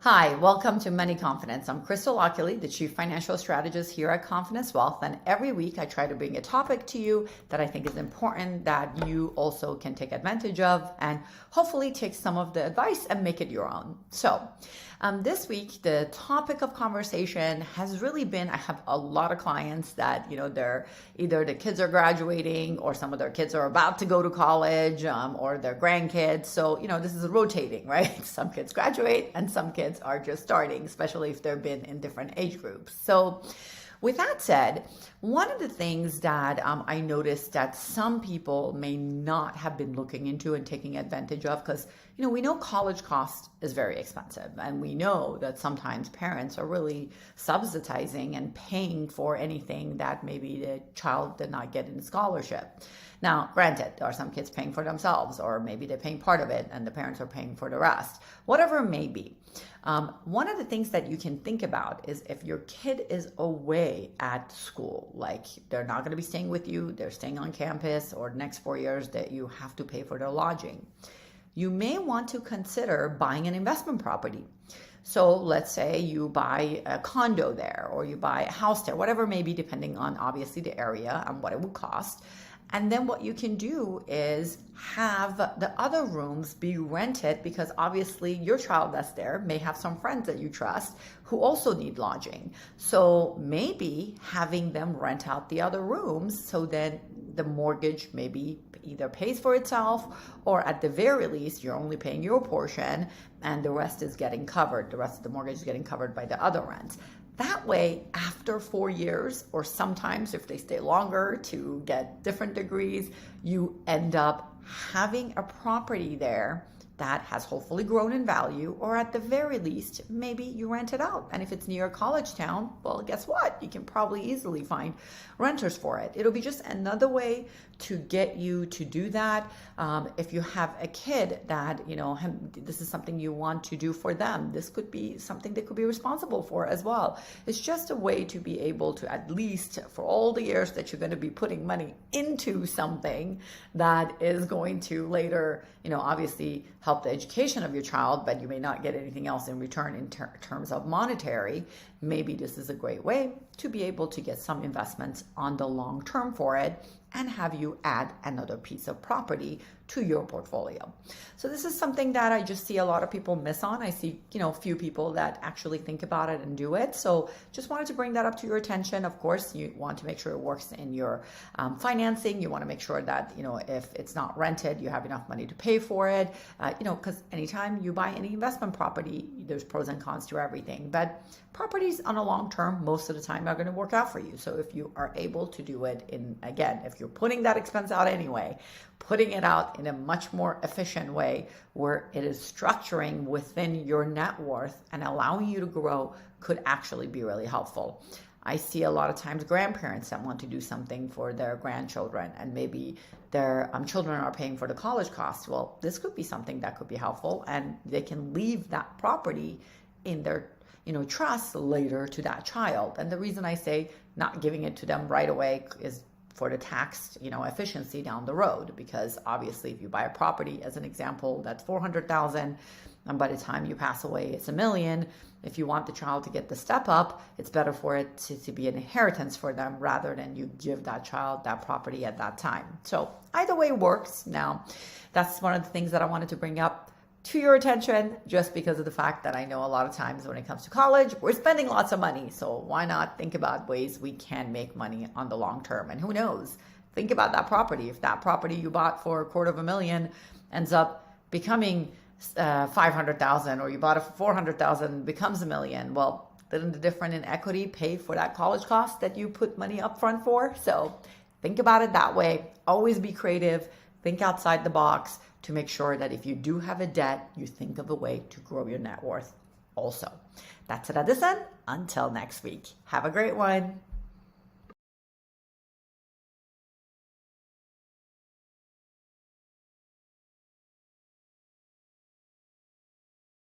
Hi, welcome to Money Confidence. I'm Crystal Ockley, the Chief Financial Strategist here at Confidence Wealth, and every week I try to bring a topic to you that I think is important that you also can take advantage of and hopefully take some of the advice and make it your own. So, this week the topic of conversation has really been, I have a lot of clients that, they're either the kids are graduating or some of their kids are about to go to college or their grandkids. So, this is rotating, right? Some kids graduate and some kids are just starting, especially if they've been in different age groups. So with that said, one of the things that I noticed that some people may not have been looking into and taking advantage of, because we know college cost is very expensive, and we know that sometimes parents are really subsidizing and paying for anything that maybe the child did not get in a scholarship. Now, granted, there are some kids paying for themselves, or maybe they're paying part of it and the parents are paying for the rest, whatever it may be. One of the things that you can think about is if your kid is away at school, like they're not going to be staying with you, they're staying on campus, or the next 4 years that you have to pay for their lodging, you may want to consider buying an investment property. So let's say you buy a condo there, or you buy a house there, whatever it may be, depending on obviously the area and what it would cost. And then what you can do is have the other rooms be rented, because obviously your child that's there may have some friends that you trust who also need lodging. So maybe having them rent out the other rooms, so then the mortgage maybe either pays for itself, or at the very least you're only paying your portion and the rest is getting covered. The rest of the mortgage is getting covered by the other rents. That way, after 4 years, or sometimes if they stay longer to get different degrees, you end up having a property there that has hopefully grown in value, or at the very least, maybe you rent it out. And if it's near a college town, well, guess what? You can probably easily find renters for it. It'll be just another way to get you to do that. If you have a kid that, this is something you want to do for them, this could be something they could be responsible for as well. It's just a way to be able to, at least for all the years that you're going to be putting money into something that is going to later, obviously help the education of your child, but you may not get anything else in return in terms of monetary. Maybe this is a great way to be able to get some investments on the long term for it and have you add another piece of property to your portfolio. So this is something that I just see a lot of people miss on. I see, a few people that actually think about it and do it. So just wanted to bring that up to your attention. Of course, you want to make sure it works in your financing. You want to make sure that, if it's not rented, you have enough money to pay for it. Because anytime you buy any investment property, there's pros and cons to everything. But properties on a long term, most of the time are going to work out for you. So if you are able to do it if you're putting that expense out anyway, putting it out in a much more efficient way where it is structuring within your net worth and allowing you to grow could actually be really helpful. I see a lot of times grandparents that want to do something for their grandchildren, and maybe their children are paying for the college costs. Well, this could be something that could be helpful, and they can leave that property in their trust later to that child. And the reason I say not giving it to them right away is for the tax, efficiency down the road, because obviously if you buy a property, as an example, that's $400,000, and by the time you pass away, it's $1 million. If you want the child to get the step up, it's better for it to be an inheritance for them rather than you give that child that property at that time. So either way works. Now, that's one of the things that I wanted to bring up to your attention, just because of the fact that I know a lot of times when it comes to college, we're spending lots of money. So why not think about ways we can make money on the long term? And who knows, think about that property. If that property you bought for $250,000 ends up becoming $500,000, or you bought it for $400,000 becomes $1 million, well, didn't the difference in equity pay for that college cost that you put money up front for? So think about it that way. Always be creative. Think outside the box to make sure that if you do have a debt, you think of a way to grow your net worth also. That's it at this end. Until next week. Have a great one.